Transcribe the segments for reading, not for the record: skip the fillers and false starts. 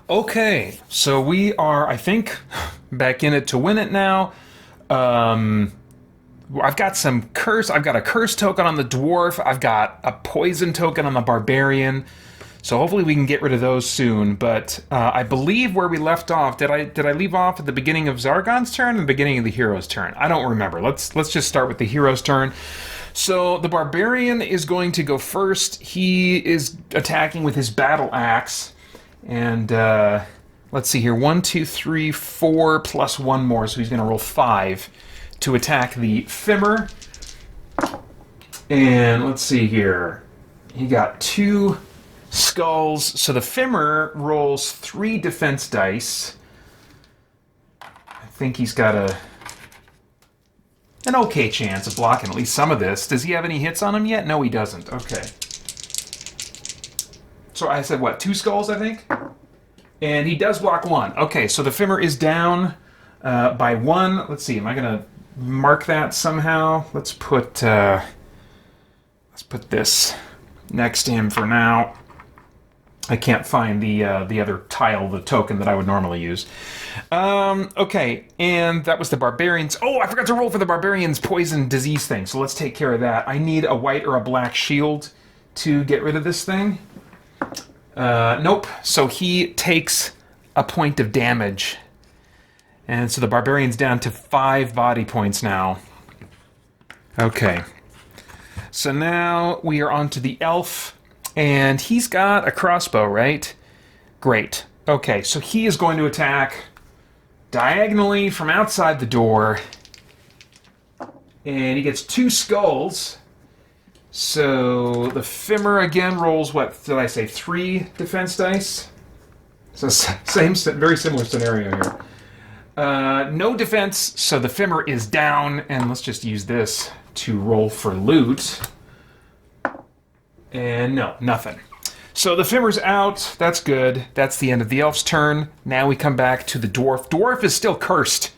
Okay, so we are, I think, back in it to win it now. Um, I've got some curse. I've got a curse token on the dwarf. I've got a poison token on the barbarian. So hopefully we can get rid of those soon. But I believe where we left off. Did I leave off at the beginning of Zargon's turn or the beginning of the hero's turn? I don't remember. Let's just start with the hero's turn. So the barbarian is going to go first. He is attacking with his battle axe. And let's see here. 1, 2, 3, 4 plus one more. So he's going to roll 5 to attack the Fimmer. And let's see here. He got 2 skulls. So the Fimmer rolls 3 defense dice. I think he's got an okay chance of blocking at least some of this. Does he have any hits on him yet? No, he doesn't. Okay. So I said, what, 2 skulls, I think? And he does block 1. Okay, so the Fimmer is down by 1. Let's see, am I going to mark that somehow? Let's put this next to him for now. I can't find the other tile, the token that I would normally use. Okay, and that was the barbarians. Oh, I forgot to roll for the barbarians' poison disease thing, so let's take care of that. I need a white or a black shield to get rid of this thing. Nope. So he takes a point of damage. And so the barbarian's down to 5 body points now. Okay. So now we are on to the elf. And he's got a crossbow, right? Great. Okay, so he is going to attack diagonally from outside the door. And he gets 2 skulls. So the Fimmer again rolls, what did I say, 3 defense dice? So very similar scenario here. No defense, so the Fimmer is down, and let's just use this to roll for loot. And no, nothing. So the Fimmer's out, that's good. That's the end of the elf's turn. Now we come back to the dwarf. Dwarf is still cursed.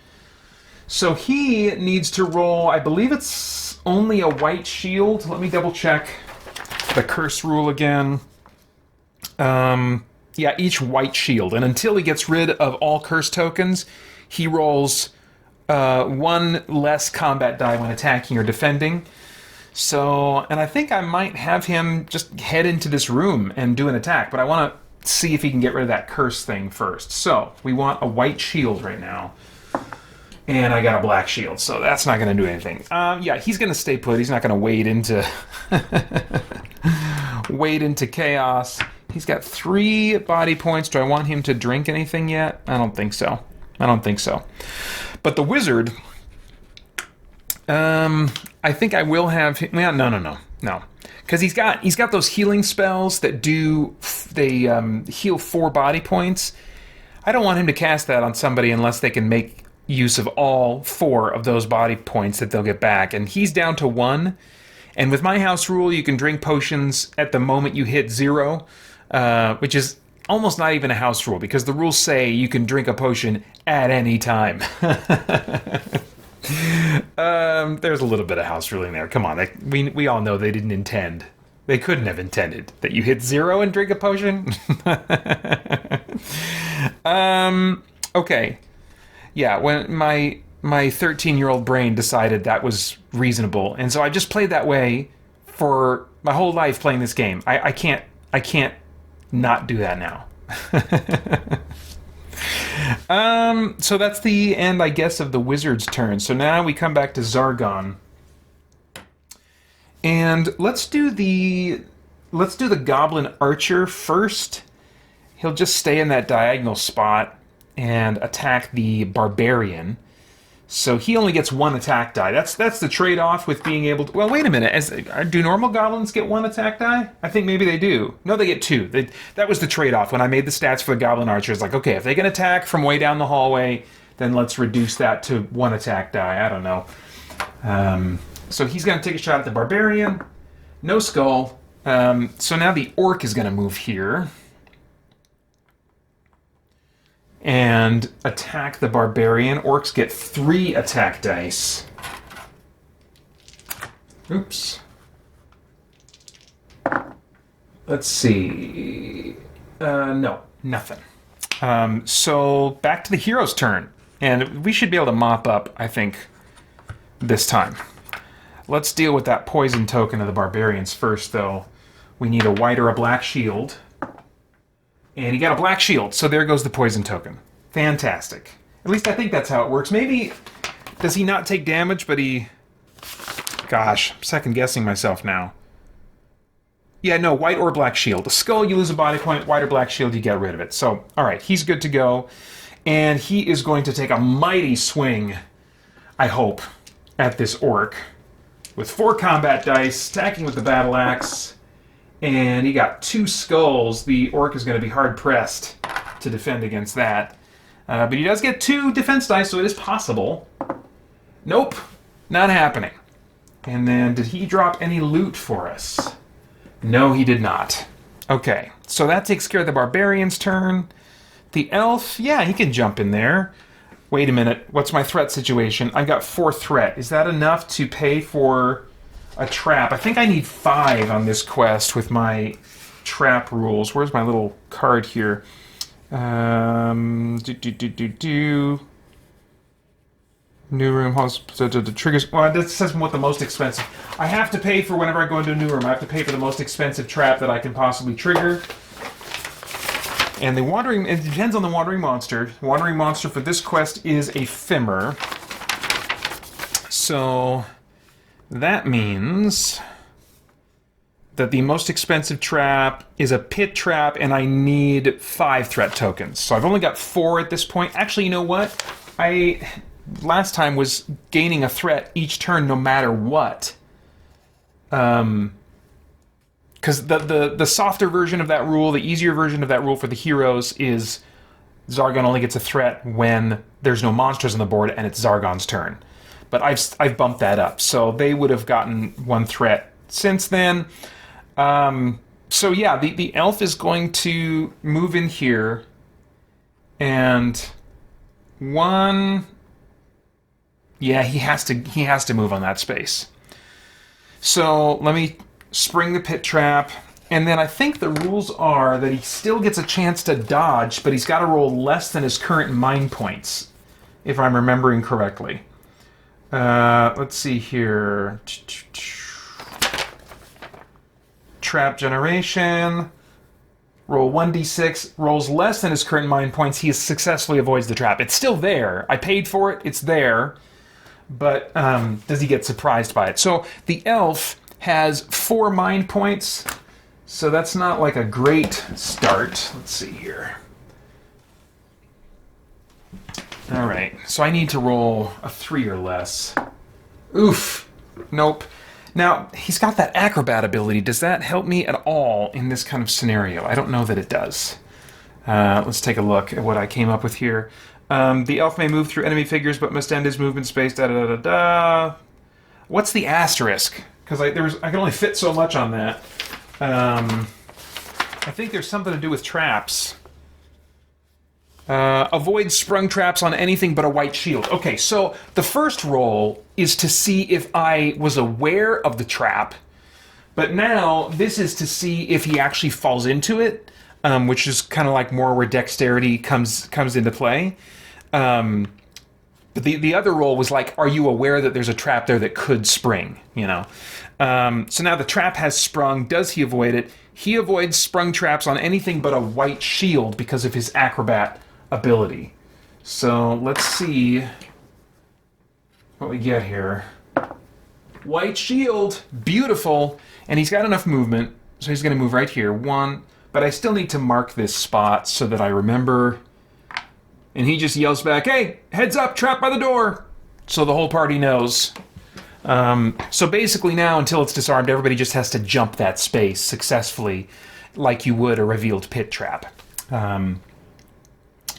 So he needs to roll, I believe it's only a white shield. Let me double check the curse rule again. Yeah, each white shield. And until he gets rid of all curse tokens, he rolls 1 less combat die when attacking or defending. So, and I think I might have him just head into this room and do an attack, but I want to see if he can get rid of that curse thing first. So, we want a white shield right now. And I got a black shield, so that's not going to do anything. Yeah, he's going to stay put. He's not going to wade into wade into chaos. He's got 3 body points. Do I want him to drink anything yet? I don't think so. But the wizard, I think I will have him. No. Because he's got those healing spells that heal 4 body points. I don't want him to cast that on somebody unless they can make use of all 4 of those body points that they'll get back. And he's down to 1. And with my house rule, you can drink potions at the moment you hit 0, which is almost not even a house rule, because the rules say you can drink a potion at any time. There's a little bit of house ruling there. Come on, we all know they didn't intend. They couldn't have intended that you hit 0 and drink a potion. Okay. Yeah, when my 13-year-old brain decided that was reasonable, and so I just played that way for my whole life playing this game. I can't not do that now. So that's the end, I guess, of the wizard's turn. So now we come back to Zargon, and let's do the goblin archer first. He'll just stay in that diagonal spot and attack the barbarian. So he only gets 1 attack die. That's the trade-off with being able to... Well, wait a minute. Do normal goblins get 1 attack die? I think maybe they do. No, they get 2. That was the trade-off. When I made the stats for the goblin archer, it's like, okay, if they can attack from way down the hallway, then let's reduce that to 1 attack die. I don't know. So he's going to take a shot at the barbarian. No skull. So now the orc is going to move here and attack the barbarian. Orcs get 3 attack dice. Oops. Let's see. No, nothing. So back to the hero's turn. And we should be able to mop up, I think, this time. Let's deal with that poison token of the barbarians first, though. We need a white or a black shield. And he got a black shield, so there goes the poison token. Fantastic. At least I think that's how it works. Maybe, does he not take damage, but he... Gosh, I'm second-guessing myself now. Yeah, no, white or black shield. The skull, you lose a body point. White or black shield, you get rid of it. So, all right, he's good to go. And he is going to take a mighty swing, I hope, at this orc. With 4 combat dice, attacking with the battle axe. And he got 2 skulls. The orc is going to be hard-pressed to defend against that. But he does get 2 defense dice, so it is possible. Nope, not happening. And then, did he drop any loot for us? No, he did not. Okay, so that takes care of the barbarian's turn. The elf, yeah, he can jump in there. Wait a minute, what's my threat situation? I've got 4 threat. Is that enough to pay for a trap? I think I need 5 on this quest with my trap rules. Where's my little card here? New room, the triggers. Well, this says what the most expensive. I have to pay for whenever I go into a new room. I have to pay for the most expensive trap that I can possibly trigger. And the wandering, it depends on the wandering monster. The wandering monster for this quest is a Fimmer. So that means that the most expensive trap is a pit trap, and I need 5 threat tokens. So I've only got 4 at this point. Actually, you know what? Last time was gaining a threat each turn no matter what. Because the softer version of that rule, the easier version of that rule for the heroes is Zargon only gets a threat when there's no monsters on the board and it's Zargon's turn. But I've bumped that up, so they would have gotten 1 threat since then. So yeah, the elf is going to move in here, and 1... Yeah, he has to move on that space. So let me spring the pit trap, and then I think the rules are that he still gets a chance to dodge, but he's got to roll less than his current mind points, if I'm remembering correctly. Let's see here. Trap generation. Roll 1d6. Rolls less than his current mind points. He successfully avoids the trap. It's still there. I paid for it. It's there. But does he get surprised by it? So the elf has 4 mind points, so that's not like a great start. Let's see here. All right, so I need to roll a 3 or less. Oof. Nope. Now, he's got that Acrobat ability. Does that help me at all in this kind of scenario? I don't know that it does. Let's take a look at what I came up with here. The elf may move through enemy figures, but must end his movement space, da-da-da-da-da. What's the asterisk? Because I can only fit so much on that. I think there's something to do with traps. Avoid sprung traps on anything but a white shield. Okay, so the first roll is to see if I was aware of the trap, but now this is to see if he actually falls into it, which is kind of like more where dexterity comes into play. But the other roll was like, are you aware that there's a trap there that could spring, you know? So now the trap has sprung. Does he avoid it? He avoids sprung traps on anything but a white shield because of his Acrobat ability. So let's see what we get here. White shield, beautiful, and he's got enough movement, so he's going to move right here. 1, but I still need to mark this spot so that I remember. And he just yells back, "Hey, heads up, trap by the door!" So the whole party knows. So basically now, until it's disarmed, everybody just has to jump that space successfully, like you would a revealed pit trap.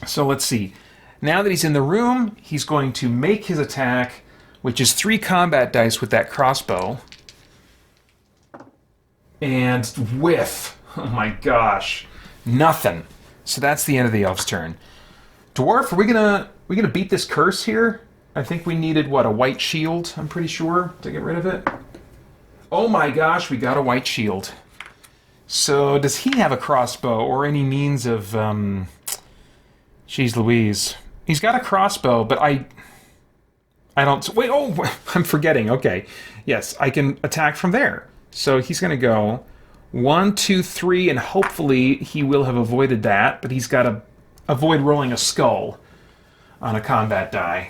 So let's see. Now that he's in the room, he's going to make his attack, which is 3 combat dice with that crossbow. And whiff. Oh my gosh. Nothing. So that's the end of the elf's turn. Dwarf, are we gonna beat this curse here? I think we needed, what, a white shield, I'm pretty sure, to get rid of it. Oh my gosh, we got a white shield. So does he have a crossbow or any means of Jeez Louise. He's got a crossbow, but I don't... Wait, oh, I'm forgetting. Okay. Yes, I can attack from there. So he's going to go 1, 2, 3, and hopefully he will have avoided that, but he's got to avoid rolling a skull on a combat die.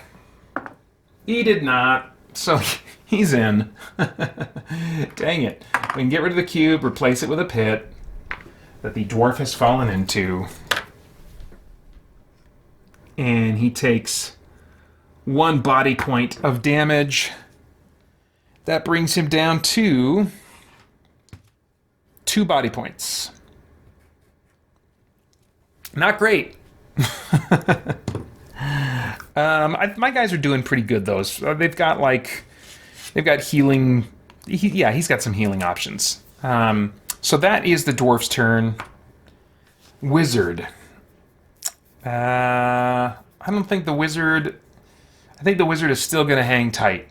He did not, so he's in. Dang it. We can get rid of the cube, replace it with a pit that the dwarf has fallen into. And he takes 1 body point of damage. That brings him down to 2 body points. Not great. My guys are doing pretty good, though. They've got healing. He's got some healing options. So that is the dwarf's turn. Wizard. I don't think the wizard... I think the wizard is still going to hang tight.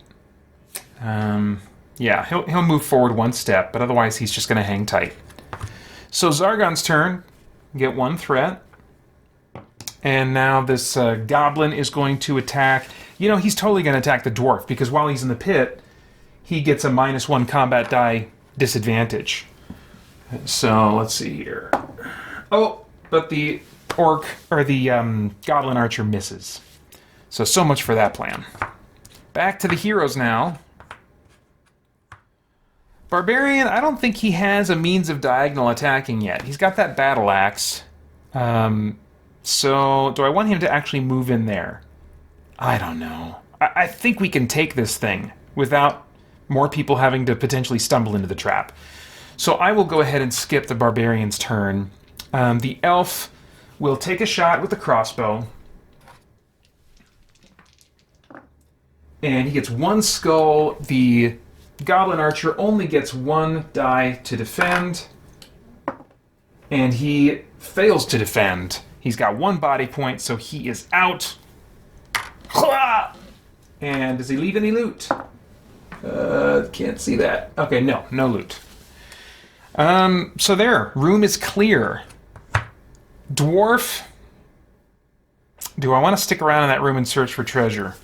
Yeah, he'll move forward 1 step, but otherwise he's just going to hang tight. So Zargon's turn. Get 1 threat. And now this goblin is going to attack... You know, he's totally going to attack the dwarf, because while he's in the pit, he gets a -1 combat die disadvantage. So, let's see here. Oh, but the orc, or the goblin archer misses. So much for that plan. Back to the heroes now. Barbarian, I don't think he has a means of diagonal attacking yet. He's got that battle axe. So, do I want him to actually move in there? I don't know. I think we can take this thing without more people having to potentially stumble into the trap. So I will go ahead and skip the barbarian's turn. The elf will take a shot with the crossbow. And he gets 1 skull. The goblin archer only gets 1 die to defend. And he fails to defend. He's got 1 body point, so he is out. And does he leave any loot? Can't see that. Okay, no loot. So there, room is clear. Dwarf. Do I want to stick around in that room and search for treasure?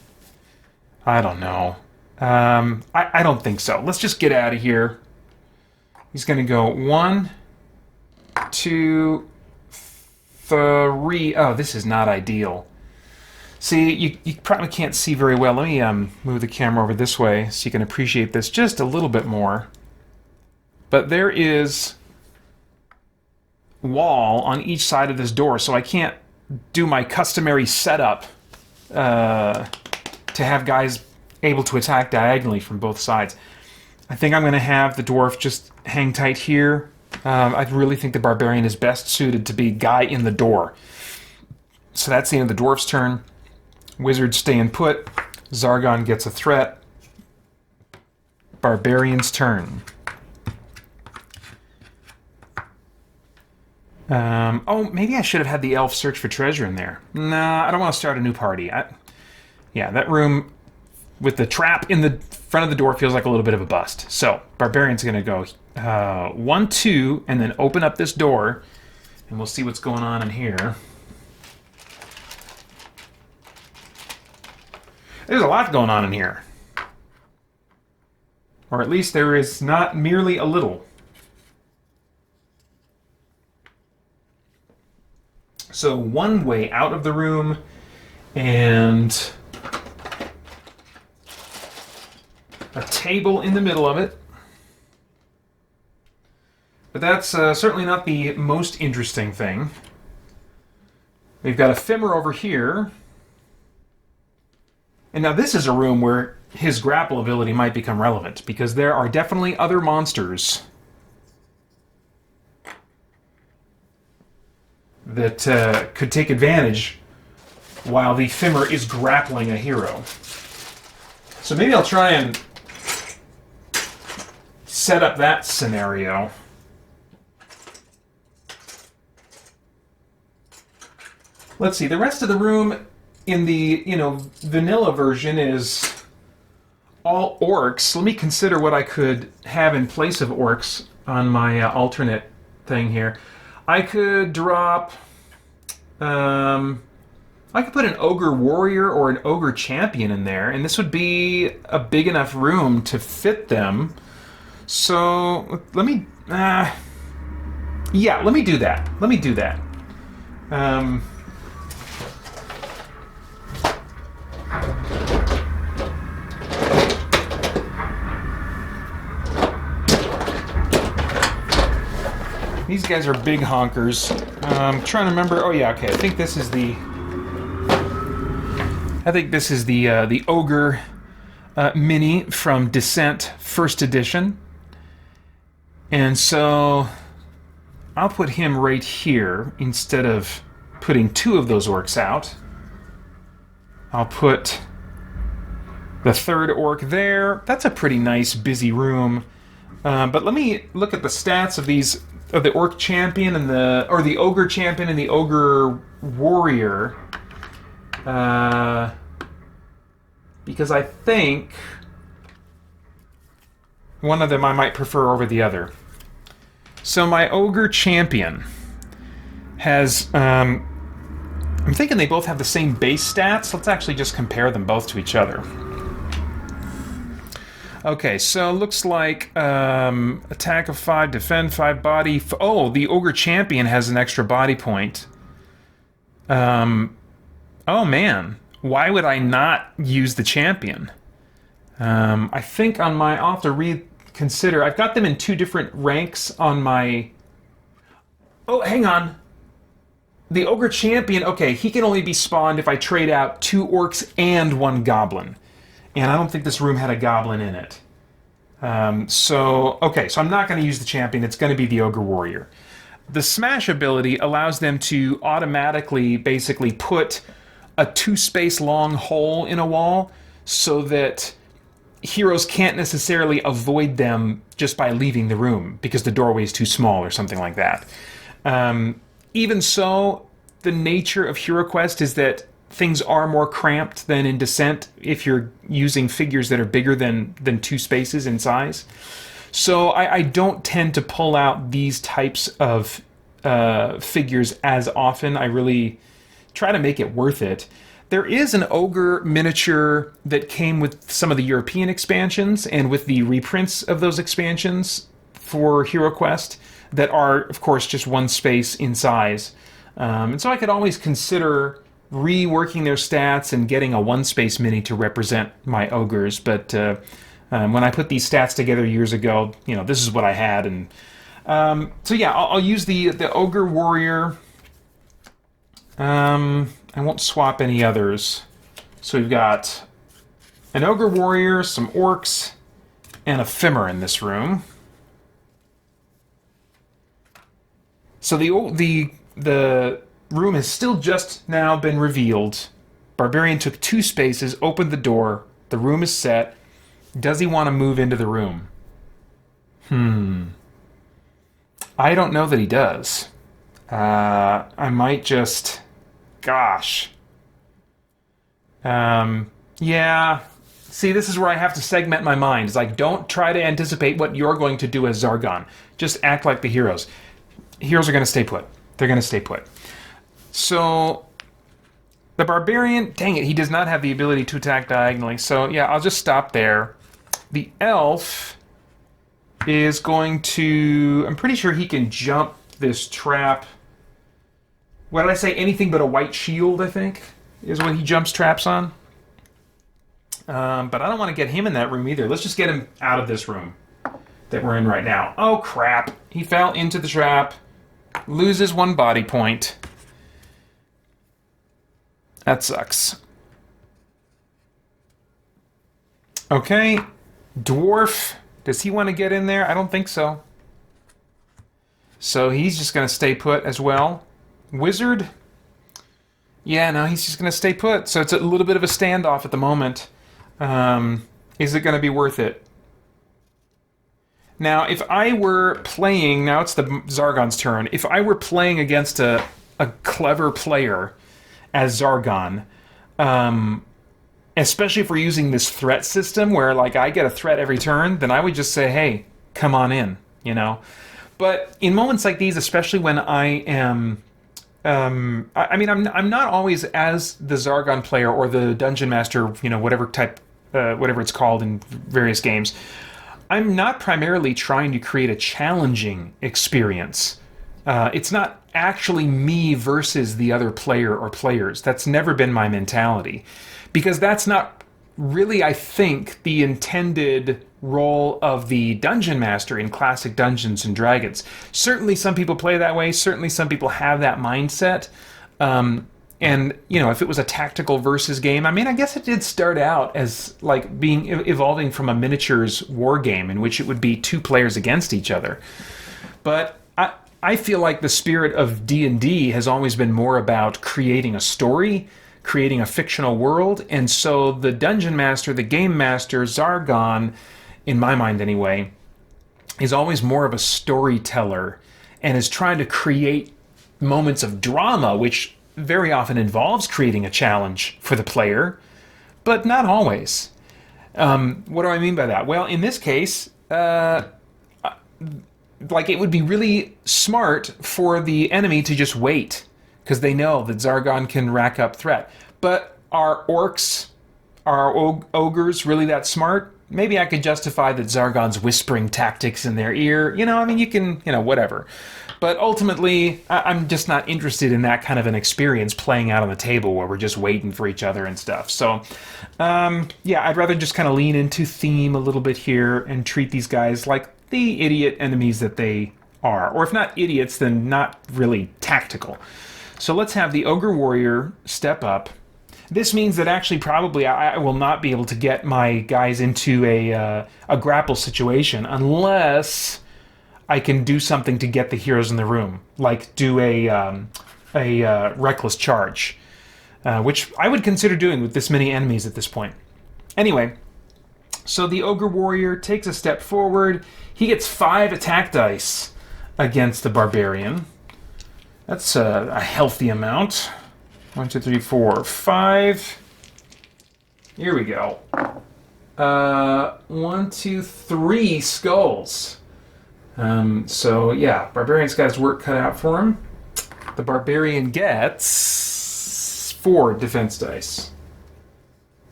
I don't know. I don't think so. Let's just get out of here. He's going to go 1, 2, 3. Oh, this is not ideal. See, you probably can't see very well. Let me move the camera over this way so you can appreciate this just a little bit more. But there is wall on each side of this door, so I can't do my customary setup to have guys able to attack diagonally from both sides. I think I'm going to have the dwarf just hang tight here. I really think the barbarian is best suited to be guy in the door. So that's the end of the dwarf's turn. Wizards staying put. Zargon gets a threat. Barbarian's turn. Oh, maybe I should have had the elf search for treasure in there. Nah, I don't want to start a new party. Yeah, that room with the trap in the front of the door feels like a little bit of a bust. So, Barbarian's going to go 1, 2, and then open up this door, and we'll see what's going on in here. There's a lot going on in here. Or at least there is not merely a little. So 1 way out of the room, and a table in the middle of it. But that's certainly not the most interesting thing. We've got a femur over here. And now this is a room where his grapple ability might become relevant, because there are definitely other monsters that could take advantage while the femur is grappling a hero. So maybe I'll try and set up that scenario. Let's see, the rest of the room in the, vanilla version is all orcs. Let me consider what I could have in place of orcs on my alternate thing here. I could drop I could put an Ogre Warrior or an Ogre Champion in there, and this would be a big enough room to fit them. So, let me... yeah, let me do that. Let me do that. These guys are big honkers. I'm trying to remember... Oh, yeah, okay. I think this is the Ogre Mini from Descent First Edition. And so I'll put him right here instead of putting two of those orcs out. I'll put the third orc there. That's a pretty nice, busy room. But let me look at the stats of these... of the Orc Champion and the Ogre Champion and the Ogre Warrior, because I think one of them I might prefer over the other. So my Ogre Champion has, I'm thinking they both have the same base stats. Let's actually just compare them both to each other. Okay, so looks like attack of 5, defend 5, body... Oh, the Ogre Champion has an extra body point. Oh, man. Why would I not use the Champion? I think on my... I'll have to reconsider. I've got them in two different ranks on my... Oh, hang on. The Ogre Champion, okay, he can only be spawned if I trade out 2 orcs and 1 goblin. And I don't think this room had a goblin in it. So I'm not going to use the Champion. It's going to be the Ogre Warrior. The Smash ability allows them to automatically basically put a 2-space long hole in a wall so that heroes can't necessarily avoid them just by leaving the room because the doorway is too small or something like that. Even so, the nature of HeroQuest is that things are more cramped than in Descent if you're using figures that are bigger than 2 spaces in size. So I don't tend to pull out these types of figures as often. I really try to make it worth it. There is an Ogre miniature that came with some of the European expansions and with the reprints of those expansions for HeroQuest that are, of course, just 1 space in size. And so I could always consider reworking their stats and getting a 1-space mini to represent my ogres, but when I put these stats together years ago, you know, this is what I had, and so yeah, I'll use the Ogre Warrior. I won't swap any others. So we've got an Ogre Warrior, some orcs, and a Fimmer in this room. So the room has still just now been revealed. Barbarian took 2 spaces, opened the door. The room is set. Does he want to move into the room? I don't know that he does. I might just... Gosh. Yeah. See, this is where I have to segment my mind. It's like, don't try to anticipate what you're going to do as Zargon. Just act like the heroes. Heroes are going to stay put. They're going to stay put. So, the Barbarian, dang it, he does not have the ability to attack diagonally. So, yeah, I'll just stop there. The Elf is going to... I'm pretty sure he can jump this trap. What did I say? Anything but a white shield, I think, is what he jumps traps on. But I don't want to get him in that room either. Let's just get him out of this room that we're in right now. Oh, crap. He fell into the trap. Loses 1 body point. That sucks. Okay. Dwarf. Does he want to get in there? I don't think so. So he's just going to stay put as well. Wizard? Yeah, no, he's just going to stay put. So it's a little bit of a standoff at the moment. Is it going to be worth it? Now, if I were playing... Now it's the Zargon's turn. If I were playing against a clever player as Zargon, especially if we're using this threat system where, like, I get a threat every turn, then I would just say, hey, come on in, you know? But in moments like these, especially when I am I mean, I'm not always as the Zargon player or the Dungeon Master, you know, whatever type, whatever it's called in various games. I'm not primarily trying to create a challenging experience. It's not actually me versus the other player or players. That's never been my mentality. Because that's not really, I think, the intended role of the Dungeon Master in classic Dungeons and Dragons. Certainly some people play that way. Certainly some people have that mindset. And, you know, if it was a tactical versus game, I mean, I guess it did start out as, like, evolving from a miniatures war game in which it would be two players against each other. But I feel like the spirit of D&D has always been more about creating a story, creating a fictional world, and so the Dungeon Master, the Game Master, Zargon, in my mind anyway, is always more of a storyteller and is trying to create moments of drama, which very often involves creating a challenge for the player, but not always. What do I mean by that? Well, in this case, like, it would be really smart for the enemy to just wait, because they know that Zargon can rack up threat. But are orcs, are ogres really that smart? Maybe I could justify that Zargon's whispering tactics in their ear. You know, I mean, you can, you know, whatever. But ultimately, I'm just not interested in that kind of an experience playing out on the table where we're just waiting for each other and stuff. So, yeah, I'd rather just kind of lean into theme a little bit here and treat these guys like the idiot enemies that they are. Or if not idiots, then not really tactical. So let's have the Ogre Warrior step up. This means that actually probably I will not be able to get my guys into a grapple situation unless I can do something to get the heroes in the room, like do a reckless charge, which I would consider doing with this many enemies at this point. Anyway, so the Ogre Warrior takes a step forward. He gets 5 attack dice against the Barbarian. That's a healthy amount. 1, 2, 3, 4, 5. Here we go. 1, 2, 3 skulls. So, yeah, Barbarian's got his work cut out for him. The Barbarian gets 4 defense dice.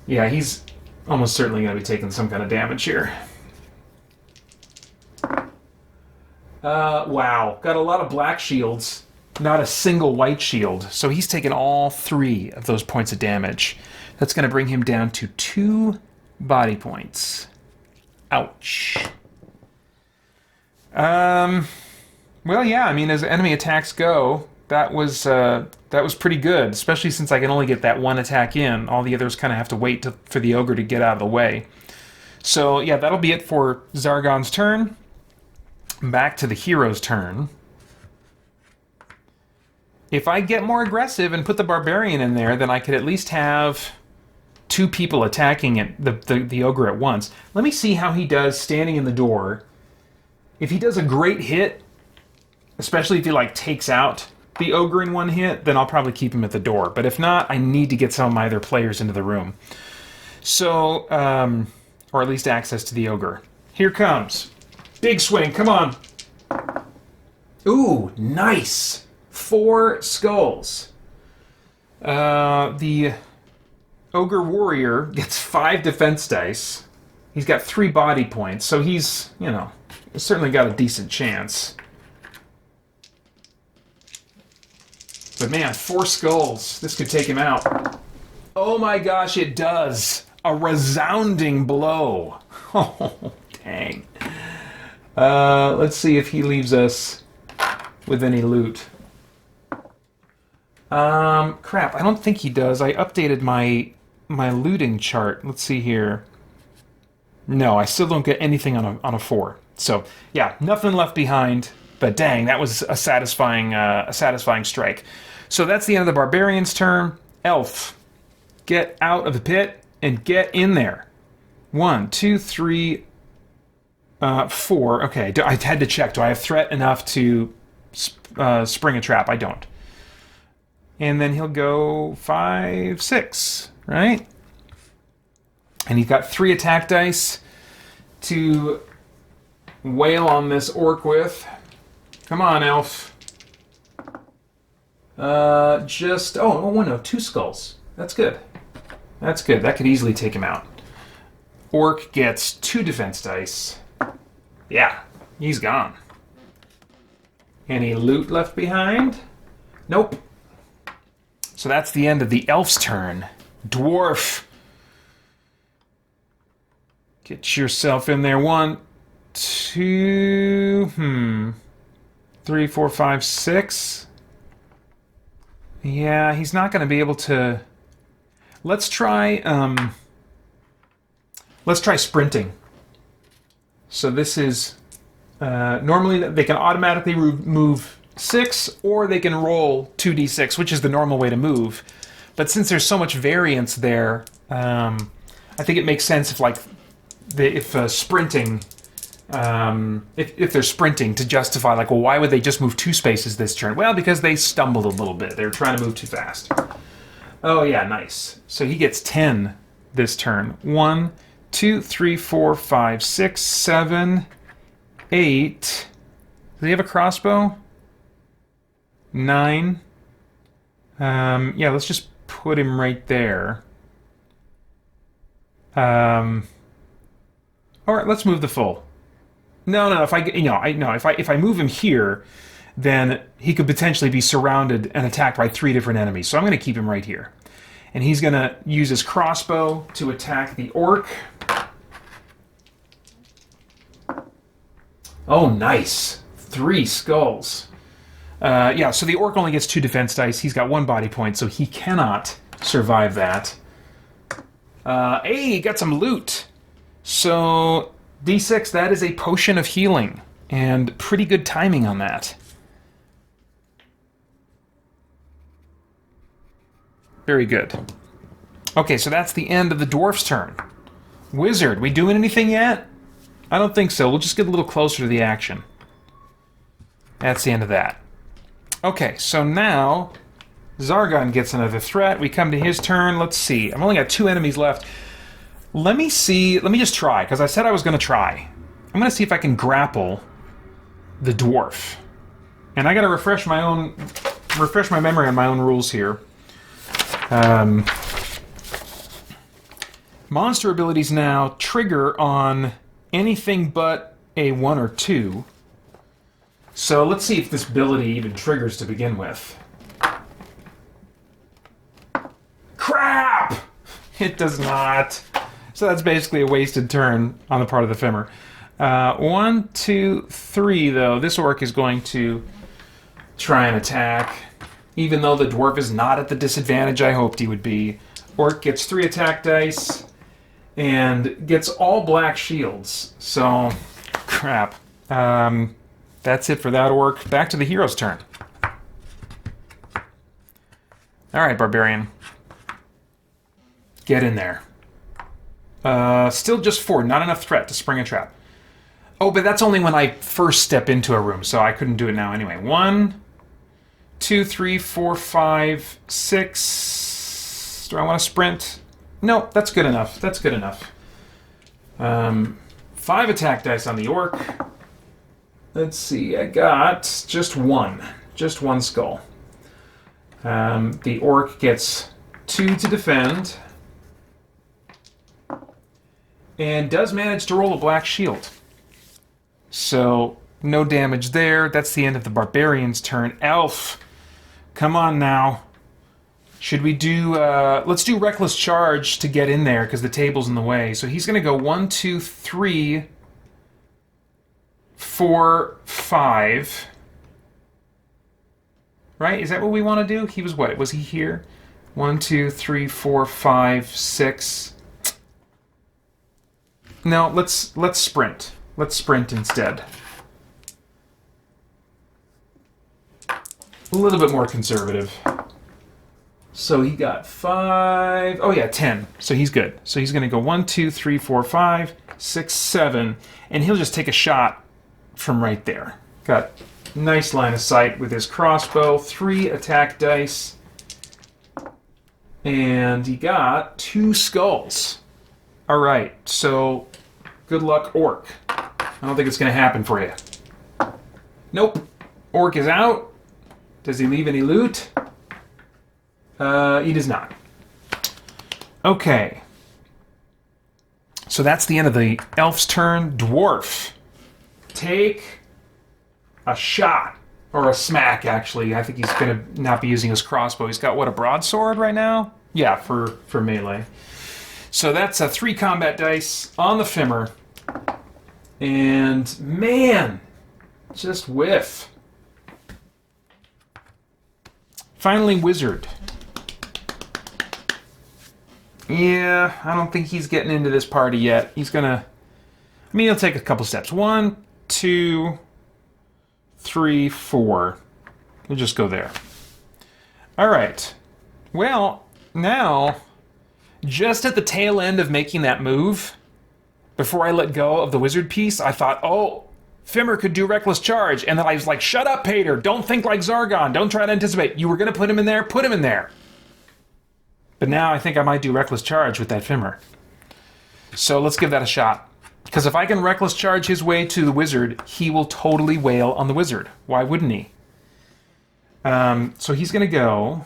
Yeah, he's almost certainly going to be taking some kind of damage here. Wow, got a lot of black shields. Not a single white shield. So he's taken all 3 of those points of damage. That's going to bring him down to 2 body points. Ouch. Well, yeah, I mean, as enemy attacks go, that was pretty good, especially since I can only get that 1 attack in. All the others kind of have to wait for the Ogre to get out of the way. So, yeah, that'll be it for Zargon's turn. Back to the hero's turn. If I get more aggressive and put the Barbarian in there, then I could at least have 2 people attacking the Ogre at once. Let me see how he does standing in the door. If he does a great hit, especially if he, like, takes out the Ogre in 1 hit, then I'll probably keep him at the door. But if not, I need to get some of my other players into the room. So, or at least access to the Ogre. Here comes. Big swing, come on. Ooh, nice. 4 skulls. The Ogre Warrior gets 5 defense dice. He's got 3 body points, so he's, you know, certainly got a decent chance. But man, 4 skulls. This could take him out. Oh my gosh, it does. A resounding blow. Oh, dang. Let's see if he leaves us with any loot. Crap, I don't think he does. I updated my looting chart. Let's see here. No, I still don't get anything on a 4. So, yeah, nothing left behind. But dang, that was a satisfying strike. So that's the end of the Barbarian's turn. Elf, get out of the pit and get in there. 1, 2, 3, 4. Okay, I had to check. Do I have threat enough to spring a trap? I don't. And then he'll go 5, 6, right? And he's got 3 attack dice to wail on this orc with. Come on, elf. Oh, no, 2 skulls. That's good. That's good. That could easily take him out. Orc gets 2 defense dice. Yeah, he's gone. Any loot left behind? Nope. So that's the end of the elf's turn. Dwarf. Get yourself in there. 1, 2, 3, 4, 5, 6. Yeah, he's not going to be able to... Let's try sprinting. So this is... normally they can automatically move 6, or they can roll 2d6, which is the normal way to move. But since there's so much variance there, I think it makes sense if sprinting... if they're sprinting to justify, like, well, why would they just move 2 spaces this turn? Well, because they stumbled a little bit. They were trying to move too fast. Oh, yeah, nice. So he gets 10 this turn. 1, 2, 3, 4, 5, 6, 7, 8. Does he have a crossbow? 9. Yeah, let's just put him right there. All right, let's move the full. No. If I move him here, then he could potentially be surrounded and attacked by 3 different enemies. So I'm going to keep him right here, and he's going to use his crossbow to attack the orc. Oh, nice! 3 skulls. Yeah, so the orc only gets 2 defense dice. He's got 1 body point, so he cannot survive that. Hey, got some loot. So D6, that is a potion of healing, and pretty good timing on that. Very good. Okay, so that's the end of the dwarf's turn. Wizard, we doing anything yet? I don't think so. We'll just get a little closer to the action. That's the end of that. Okay, so now Zargon gets another threat. We come to his turn. Let's see. I've only got 2 enemies left. Let me see. Let me just try, because I said I was going to try. I'm going to see if I can grapple the dwarf. And I got to refresh my memory on my own rules here. Monster abilities now trigger on anything but a 1 or 2. So let's see if this ability even triggers to begin with. Crap! It does not. So that's basically a wasted turn on the part of the Femmer. 1, 2, 3, though. This orc is going to try and attack, even though the dwarf is not at the disadvantage I hoped he would be. Orc gets 3 attack dice and gets all black shields. So, crap. That's it for that orc. Back to the hero's turn. Alright, Barbarian. Get in there. Still just 4. Not enough threat to spring a trap. Oh, but that's only when I first step into a room, so I couldn't do it now anyway. 1, 2, 3, 4, 5, 6. Do I want to sprint? No, that's good enough. That's good enough. 5 attack dice on the orc. Let's see, I got just 1. Just 1 skull. The orc gets 2 to defend. And does manage to roll a black shield. So, no damage there. That's the end of the barbarian's turn. Elf, come on now. Should we do... let's do Reckless Charge to get in there, because the table's in the way. So he's going to go 1, 2, 3, 4, 5. Right? Is that what we want to do? He was what? Was he here? 1, 2, 3, 4, 5, 6... No, let's sprint. Let's sprint instead. A little bit more conservative. So he got 5... Oh yeah, 10. So he's good. So he's going to go 1, 2, 3, 4, 5, 6, 7. And he'll just take a shot from right there. Got nice line of sight with his crossbow. 3 attack dice. And he got 2 skulls. Alright, so... Good luck, Orc. I don't think it's going to happen for you. Nope. Orc is out. Does he leave any loot? He does not. Okay. So that's the end of the elf's turn. Dwarf. Take a shot. Or a smack, actually. I think he's going to not be using his crossbow. He's got, what, a broadsword right now? Yeah, for melee. So that's a 3 combat dice on the Fimmer. And, man, just whiff. Finally, Wizard. Yeah, I don't think he's getting into this party yet. He's gonna... I mean, he'll take a couple steps. 1, 2, 3, 4. We'll just go there. Alright. Well, now, just at the tail end of making that move, before I let go of the wizard piece, I thought, oh, Fimmer could do Reckless Charge. And then I was like, shut up, Pater. Don't think like Zargon. Don't try to anticipate. You were going to put him in there? Put him in there. But now I think I might do Reckless Charge with that Fimmer. So let's give that a shot. Because if I can Reckless Charge his way to the wizard, he will totally wail on the wizard. Why wouldn't he? So he's going to go...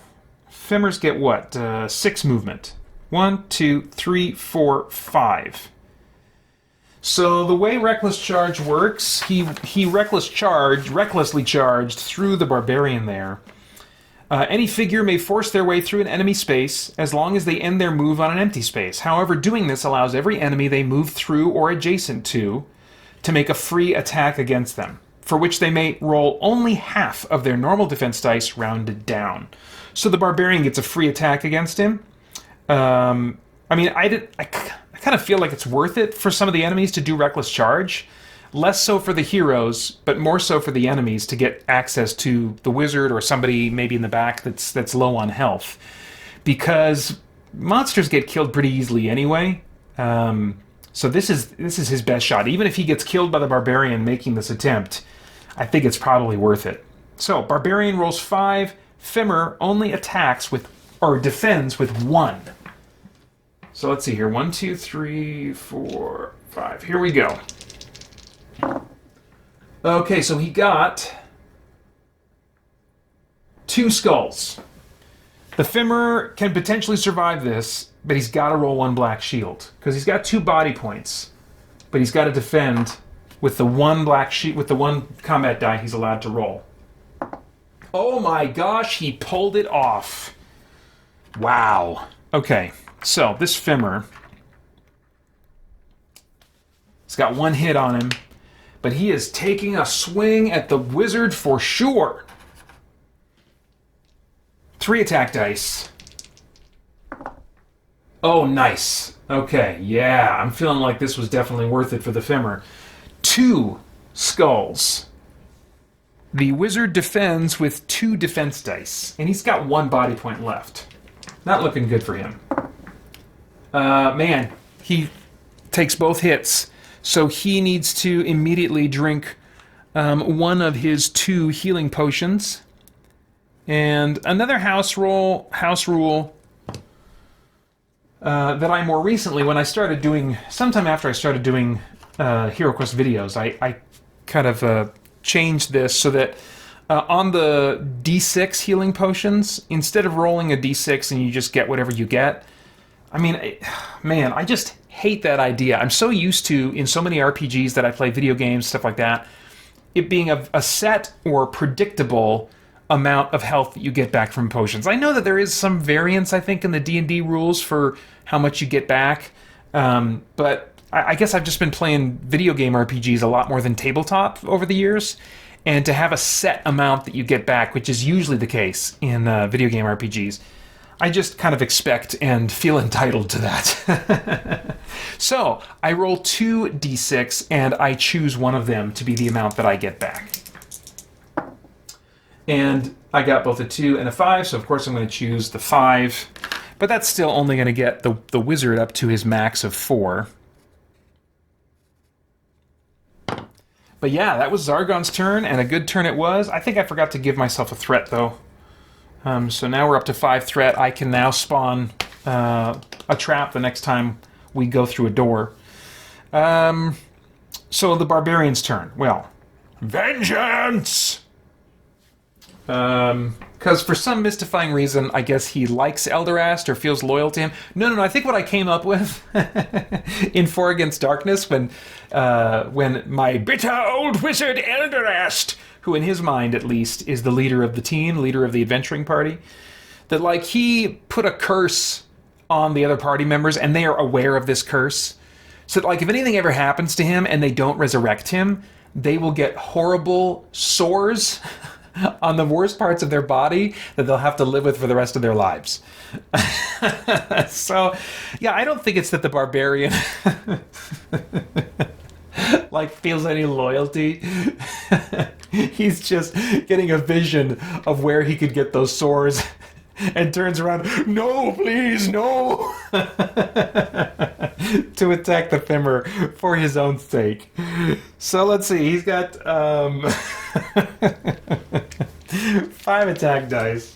Fimmers get what? 6 movement. 1, 2, 3, 4, 5. So the way Reckless Charge works, he recklessly charged through the barbarian there. Any figure may force their way through an enemy space as long as they end their move on an empty space. However, doing this allows every enemy they move through or adjacent to make a free attack against them, for which they may roll only half of their normal defense dice rounded down. So the barbarian gets a free attack against him. I mean, I kind of feel like it's worth it for some of the enemies to do Reckless Charge. Less so for the heroes, but more so for the enemies to get access to the wizard or somebody maybe in the back that's low on health. Because monsters get killed pretty easily anyway. So this is his best shot. Even if he gets killed by the barbarian making this attempt, I think it's probably worth it. So, barbarian rolls 5. Fimmer only attacks with, or defends with 1. So let's see here. 1, 2, 3, 4, 5. Here we go. Okay, so he got 2 skulls. The Fimmer can potentially survive this, but he's got to roll 1 black shield because he's got 2 body points, but he's got to defend with the 1 black sheet with the 1 combat die he's allowed to roll. Oh my gosh, he pulled it off! Wow. Okay, so this Fimmer, he's got 1 hit on him. But he is taking a swing at the wizard for sure. 3 attack dice. Oh, nice. Okay, yeah, I'm feeling like this was definitely worth it for the Fimmer. 2 skulls. The wizard defends with 2 defense dice, and he's got 1 body point left. Not looking good for him. Man, he takes both hits. So he needs to immediately drink 1 of his 2 healing potions. And another house rule that I more recently, when I started doing, sometime after I started doing HeroQuest videos, I kind of changed this so that on the D6 healing potions, instead of rolling a D6 and you just get whatever you get, I mean, man, I just hate that idea. I'm so used to, in so many RPGs that I play, video games, stuff like that, it being a set or predictable amount of health that you get back from potions. I know that there is some variance, I think, in the D&D rules for how much you get back, but I guess I've just been playing video game RPGs a lot more than tabletop over the years, and to have a set amount that you get back, which is usually the case in video game RPGs, I just kind of expect and feel entitled to that. So, I roll 2 d6, and I choose one of them to be the amount that I get back. And I got both a 2 and a 5, so of course I'm going to choose the 5. But that's still only going to get the wizard up to his max of 4. But yeah, that was Zargon's turn, and a good turn it was. I think I forgot to give myself a threat, though. So now we're up to 5 threat. I can now spawn a trap the next time we go through a door. So the barbarian's turn. Well, vengeance! Because for some mystifying reason, I guess he likes Elderast or feels loyal to him. No, I think what I came up with in 4 Against Darkness when my bitter old wizard Elderast, who in his mind at least is the leader of the team, leader of the adventuring party, that like he put a curse on the other party members and they are aware of this curse. So that like if anything ever happens to him and they don't resurrect him, they will get horrible sores on the worst parts of their body that they'll have to live with for the rest of their lives. So, yeah, I don't think it's that the barbarian like feels any loyalty. He's just getting a vision of where he could get those sores and turns around, no, please, no, to attack the Fimmer for his own sake. So let's see, he's got 5 attack dice,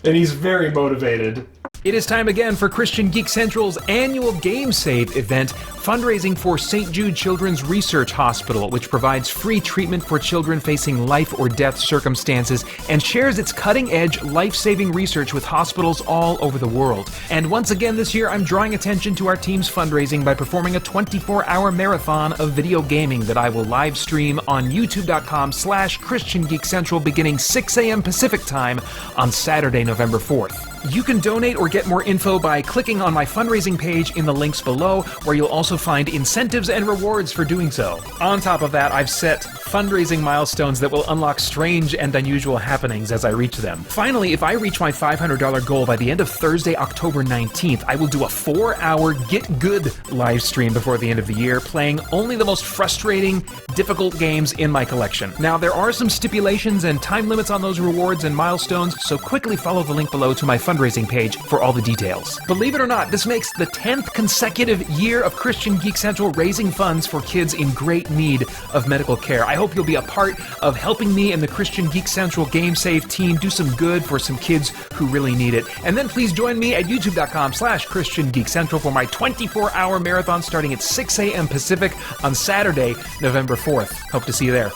and he's very motivated. It is time again for Christian Geek Central's annual Game Save event, fundraising for St. Jude Children's Research Hospital, which provides free treatment for children facing life or death circumstances and shares its cutting-edge, life-saving research with hospitals all over the world. And once again this year, I'm drawing attention to our team's fundraising by performing a 24-hour marathon of video gaming that I will live stream on youtube.com/Christian Geek Central beginning 6 a.m. Pacific Time on Saturday, November 4th. You can donate or get more info by clicking on my fundraising page in the links below, where you'll also find incentives and rewards for doing so. On top of that, I've set fundraising milestones that will unlock strange and unusual happenings as I reach them. Finally, if I reach my $500 goal by the end of Thursday, October 19th, I will do a 4-hour Get Good live stream before the end of the year, playing only the most frustrating, difficult games in my collection. Now, there are some stipulations and time limits on those rewards and milestones, so quickly follow the link below to my fundraising page for all the details. Believe it or not, this makes the 10th consecutive year of Christian Geek Central raising funds for kids in great need of medical care. I hope you'll be a part of helping me and the Christian Geek Central Game Save team do some good for some kids who really need it. And then please join me at youtube.com/Christian Geek Central for my 24-hour marathon starting at 6 a.m. Pacific on Saturday, November 4th. Hope to see you there.